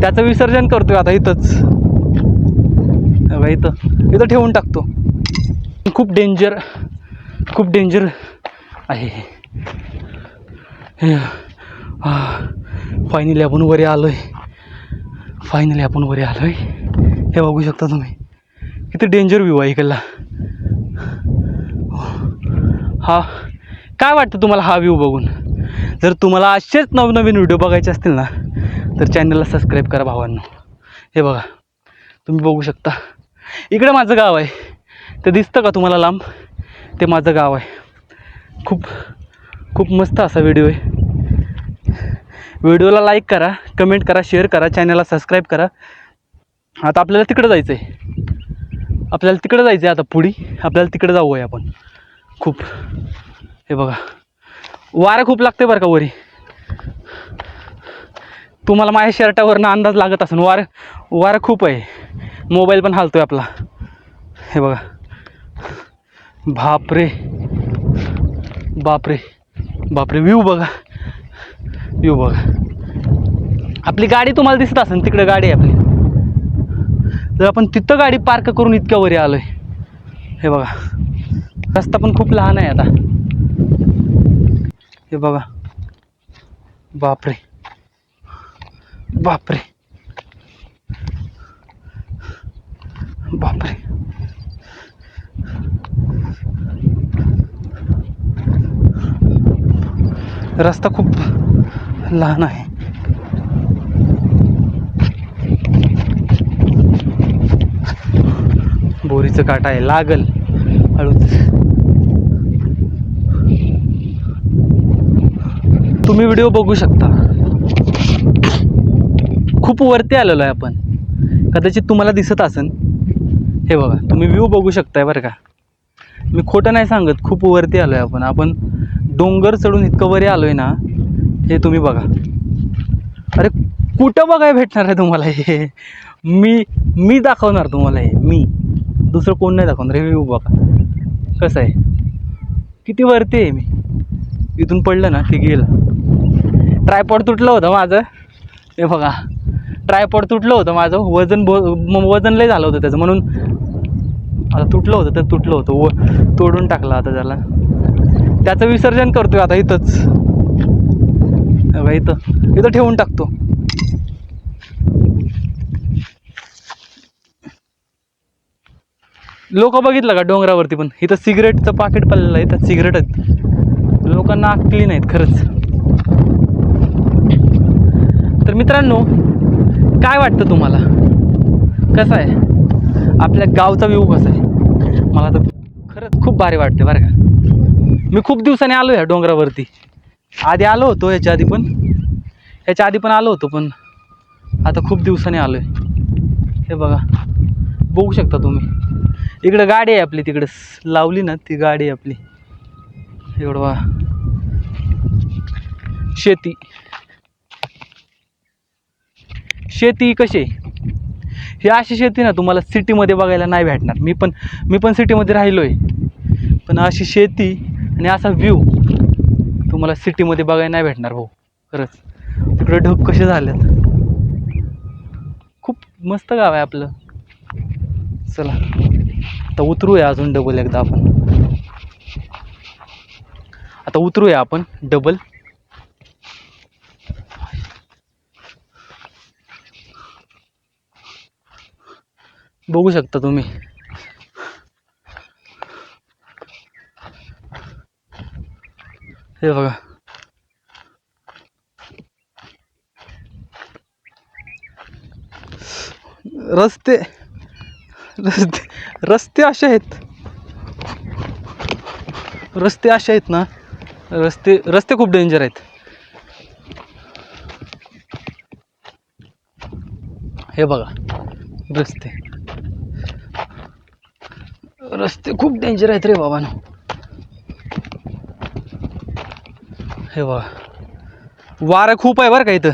त्याचं विसर्जन करतोय आता इथंच. इथं ठेवून टाकतो. खूप डेंजर आहे. फायनली आपण वरी आलोय. हे बघू शकता तुम्ही किती डेंजर व्ह्यू आहे इकडला. हा काय वाटतं तुम्हाला हा व्ह्यू बघून? जर तुम्हाला असेच नवनवीन व्हिडिओ बघायचे असतील ना तर चॅनलला सबस्क्राईब करा भावांनो. हे बघा तुम्ही बघू शकता इकडे माझं गाव आहे. ते दिसतं का तुम्हाला लांब? ते माझं गाव आहे. खूप मस्त असा व्हिडिओ आहे. व्हिडिओला लाईक करा, कमेंट करा, शेअर करा, चॅनलला सबस्क्राईब करा. आता आपल्याला तिकडं जायचं आहे. आता पुढे आपल्याला तिकडे जाऊया आपण. हे बघा वारं खूप लागते बरं का वरी. तुम्हाला माझ्या शर्टावरनं अंदाज लागत असेल. वारं खूप आहे. मोबाईल पण हालतोय आपला. हे बघा बापरे व्ह्यू बघा. आपली गाडी तुम्हाला दिसत असेल, तिकडे गाडी आहे आपली. जर आपण तिथं गाडी पार्क करून इतक्या वरी आलोय. हे बघा रस्ता पण खूप लहान आहे आता. हे बघा बापरे रस्ता खूप लहान आहे. बोरीचं काटा आहे, लागल हळूच. तुम्ही व्हिडिओ बघू शकता. खूप वरती आलेलो आहे आपण. कदाचित तुम्हाला दिसत असेल. हे बघा तुम्ही व्ह्यू बघू शकताय बरं का. मी खोटं नाही सांगत. खूप वरती आलोय आपण डोंगर चढून इतकं वरी आलोय ना. हे तुम्ही बघा. अरे कुठं बघाय भेटणार आहे तुम्हाला हे? मी दाखवणार तुम्हाला हे. मी दुसरं कोण नाही दाखवणार. हे व्ह्यू बघा कसं आहे, किती वरती आहे. मी इथून पडलं ना ते गेलं. ट्रायपॉड तुटलं होतं माझं. हे बघा ट्रायपॉड तुटलं होतं माझं. वजन लय झालं होतं त्याचं, म्हणून आता तुटलं होतं. तोडून टाकलं आता त्याला. त्याचं विसर्जन करतोय आता इथंच. इथं ठेवून टाकतो. लोक बघितलं का डोंगरावरती पण इथं सिगरेटचं पाकिट पडलेलं आहे. इथं सिगरेट आहेत. लोकांना अक्कली नाहीत खरंच. तर मित्रांनो काय वाटतं तुम्हाला? कसं आहे आपल्या गावचा व्ह्यू कसा आहे? मला तर खरंच खूप भारी वाटते बरं का. मी खूप दिवसांनी आलो ह्या डोंगरावरती. आधी आलो होतो ह्याच्या आधी पण आलो होतो, पण आता खूप दिवसांनी आलो आहे. हे बघा बघू शकता तुम्ही. इकडं गाडी आहे आपली, तिकडं लावली ना ती गाडी आहे आपली. एवढं बघा शेती कशी आहे. ही अशी शेती ना तुम्हाला सिटीमध्ये बघायला नाही भेटणार. मी पण सिटीमध्ये राहिलो आहे, पण अशी शेती आणि असा व्ह्यू तुम्हाला सिटीमध्ये बघायला नाही भेटणार भाऊ. खरंच तिकडे ढग कसे झालेत. खूप मस्त गाव आहे आपलं. चला आता उतरूया अजून डबल एकदा आपण. डबल. बघू शकता तुम्ही. हे बघा रस्ते असे आहेत. ना रस्ते खूप डेंजर आहेत. हे बघा रस्ते खूप डेंजर आहेत रे बाबांनो. हे बघा वारं खूप आहे बरं का. इथं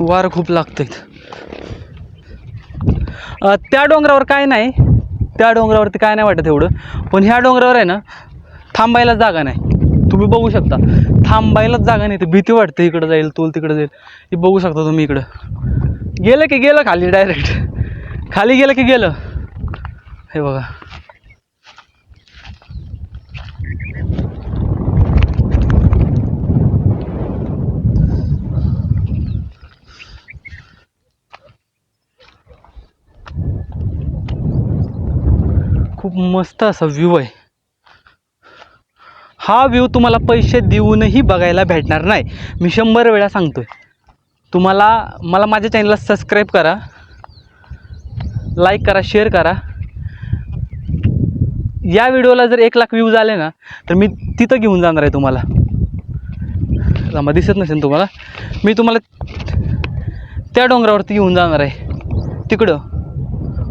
वारं खूप लागतं इथं. त्या डोंगरावर काय नाही. त्या डोंगरावरती काय नाही वाटत एवढं, पण ह्या डोंगरावर आहे ना थांबायला जागा नाही. तुम्ही बघू शकता, थांबायलाच जागा नाही, ते भीती वाटते इकडं जाईल तोल तिकडं जाईल. हे बघू शकता तुम्ही, इकडं गेलं की गेलं खाली, डायरेक्ट खाली गेलं की गेलं. हे बघा, खूप मस्त असा व्ह्यू आहे. हा व्ह्यू तुम्हाला पैसे देऊनही बघायला भेटणार नाही, मी 100 वेळा सांगतोय तुम्हाला. मला माझ्या चॅनलला सबस्क्राईब करा, लाईक करा, शेअर करा. या व्हिडिओला जर 1 लाख व्ह्यूज आले ना, तर मी तिथं घेऊन जाणार आहे तुम्हाला. मग दिसत नसेल तुम्हाला, मी तुम्हाला त्या डोंगरावरती घेऊन जाणार आहे. तिकडं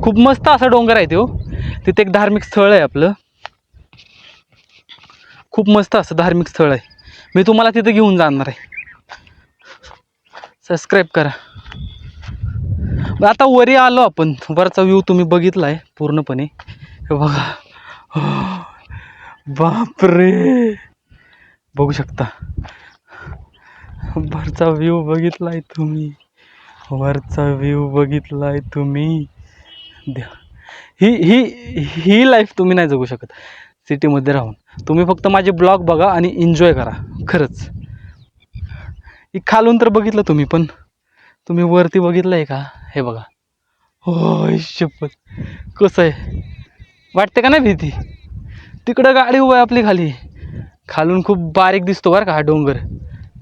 खूप मस्त असा डोंगर आहे तो, तिथे एक धार्मिक स्थळ आहे आपलं, खूप मस्त असं धार्मिक स्थळ आहे. मी तुम्हाला तिथं घेऊन जाणार आहे. सबस्क्राईब करा. आता वरी आलो आपण, वरचा व्ह्यू तुम्ही बघितला आहे पूर्णपणे. हे बघा, बापरे, बघू शकता वरचा व्ह्यू बघितलाय तुम्ही, वरचा व्ह्यू बघितलाय तुम्ही. ही ही ही लाईफ तुम्ही नाही जगू शकत सिटीमध्ये राहून. तुम्ही फक्त माझे ब्लॉग बघा आणि एन्जॉय करा. खरंच खालून तर बघितलं तुम्ही, पण तुम्ही वरती बघितलं आहे का? हे बघा, हो शपथ, कसं आहे, वाटते का नाही भीती? तिकडं गाडी उभं आहे आपली खाली, खालून खूप बारीक दिसतो बरं का हा डोंगर,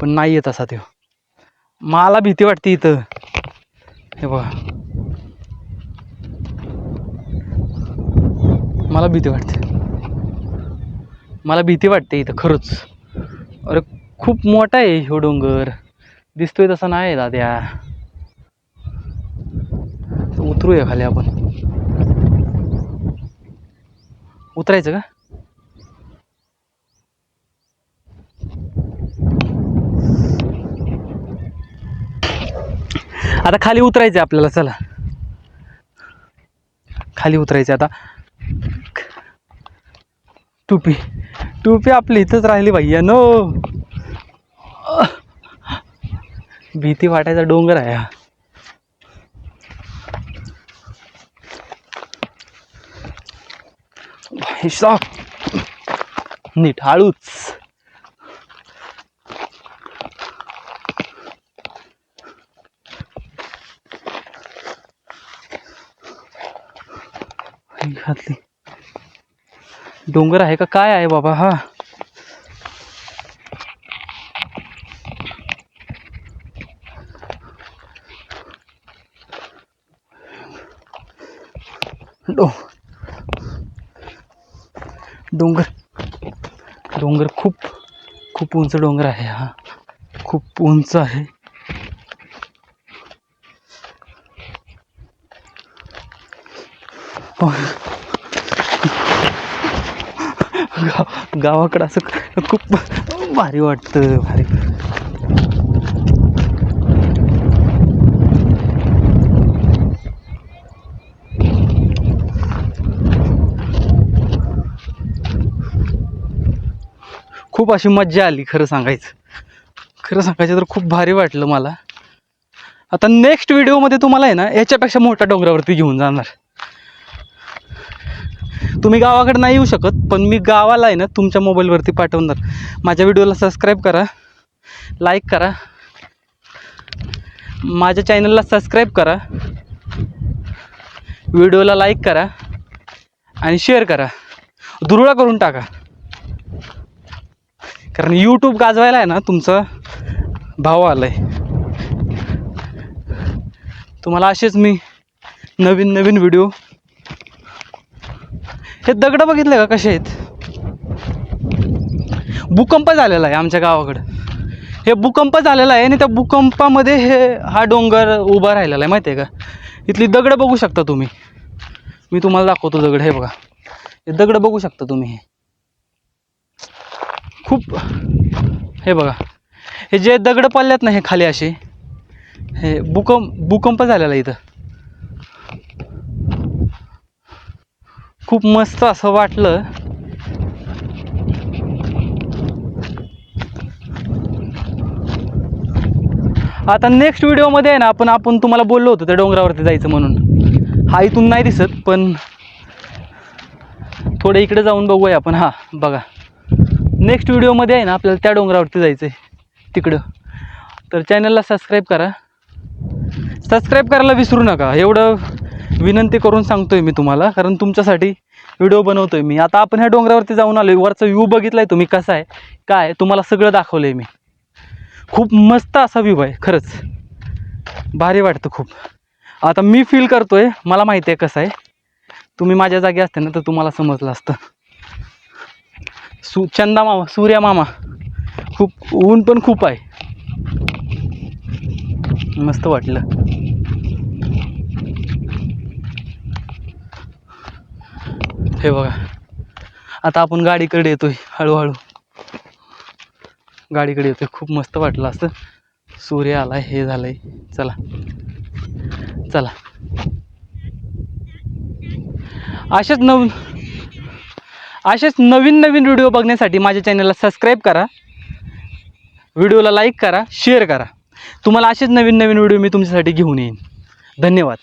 पण नाही येत असा तो. मला भीती वाटते इथं. हे बघा, मला भीती वाटते, मला भीती वाटते इथं खरंच. अरे खूप मोठा आहे हो डोंगर, दिसतोय तसा नाही दाद्या. उतरूया खाली आपण, उतरायचं का? आता खाली उतरायचं आपल्याला, चला खाली उतरायचं आता. टोपी टोपी आपली इथंच राहिली भैया नो. भीती वाटायचा डोंगर आहे हा. नीट हळूच. घातली, डोंगर आहे का काय आहे बाबा हा? डोंगर डोंगर खूप खूप उंच डोंगर आहे हा, खूप उंच आहे. गावाकडं असं खूप भारी वाटतं, भारी. खूप अशी मज्जा आली, खरं सांगायचं तर खूप भारी वाटलं मला. आता नेक्स्ट व्हिडिओमध्ये तुम्हाला आहे ना याच्यापेक्षा मोठ्या डोंगरावरती घेऊन जाणार. तुम्ही गावाकडे नाही येऊ शकत, पण मी गावाला आहे ना तुमच्या मोबाईलवरती पाठवणार. माझ्या व्हिडिओला सबस्क्राईब करा, लाईक करा, माझ्या चॅनलला सबस्क्राईब करा, व्हिडिओला लाईक करा आणि शेअर करा, दुर्ळा करून टाका. कारण यूट्यूब गाजवायला आहे ना तुमचा भाव आलाय. तुम्हाला असेच मी नवीन नवीन व्हिडिओ. हे दगड बघितले का कसे आहेत? भूकंप झालेला आहे आमच्या गावाकडं. हे भूकंप झालेला आहे आणि त्या भूकंपामध्ये हा डोंगर उभा राहिलेला आहे, माहिती आहे का? इथली दगड बघू शकता तुम्ही, मी तुम्हाला दाखवतो दगड. हे बघा, हे दगड बघू शकता तुम्ही. हे खूप, हे बघा, हे जे दगड पडल्यात ना हे खाली असे, हे भूकंप झालेला आहे इथं. खूप मस्त असं वाटलं. आता नेक्स्ट व्हिडिओमध्ये आहे ना आपण तुम्हाला बोललो होतो त्या डोंगरावरती जायचं म्हणून. हा इथून नाही दिसत पण थोडं इकडे जाऊन बघूया आपण. हां बघा, नेक्स्ट व्हिडिओमध्ये आहे ना आपल्याला त्या डोंगरावरती जायचं आहे तिकडं. तर चॅनलला सबस्क्राईब करा, सबस्क्राईब करायला विसरू नका, एवढं विनंती करून सांगतोय मी तुम्हाला, कारण तुमच्यासाठी व्हिडिओ बनवतोय मी. आता आपण ह्या डोंगरावरती जाऊन आलो, वरचा व्ह्यू बघितलाय तुम्ही कसा आहे काय, तुम्हाला सगळं दाखवलंय मी. खूप मस्त असा व्ह्यू आहे, खरंच भारी वाटतं खूप. आता मी फील करतोय, मला माहिती आहे कसं आहे. तुम्ही माझ्या जागी असते ना तर तुम्हाला समजलं असतं. चंदा मामा, सूर्या मामा, खूप ऊन पण खूप आहे, मस्त वाटलं. हे बघा, आता आपण गाडीकडे येतोय हळूहळू, गाडीकडे येतोय. खूप मस्त वाटलं असतं. सूर्य आलाय, हे झालंय. चला चला, असेच नवीन नवीन व्हिडिओ बघण्यासाठी माझ्या चॅनलला सबस्क्राईब करा, व्हिडिओला लाईक करा, शेअर करा. तुम्हाला असेच नवीन नवीन व्हिडिओ मी तुमच्यासाठी घेऊन येईन. धन्यवाद.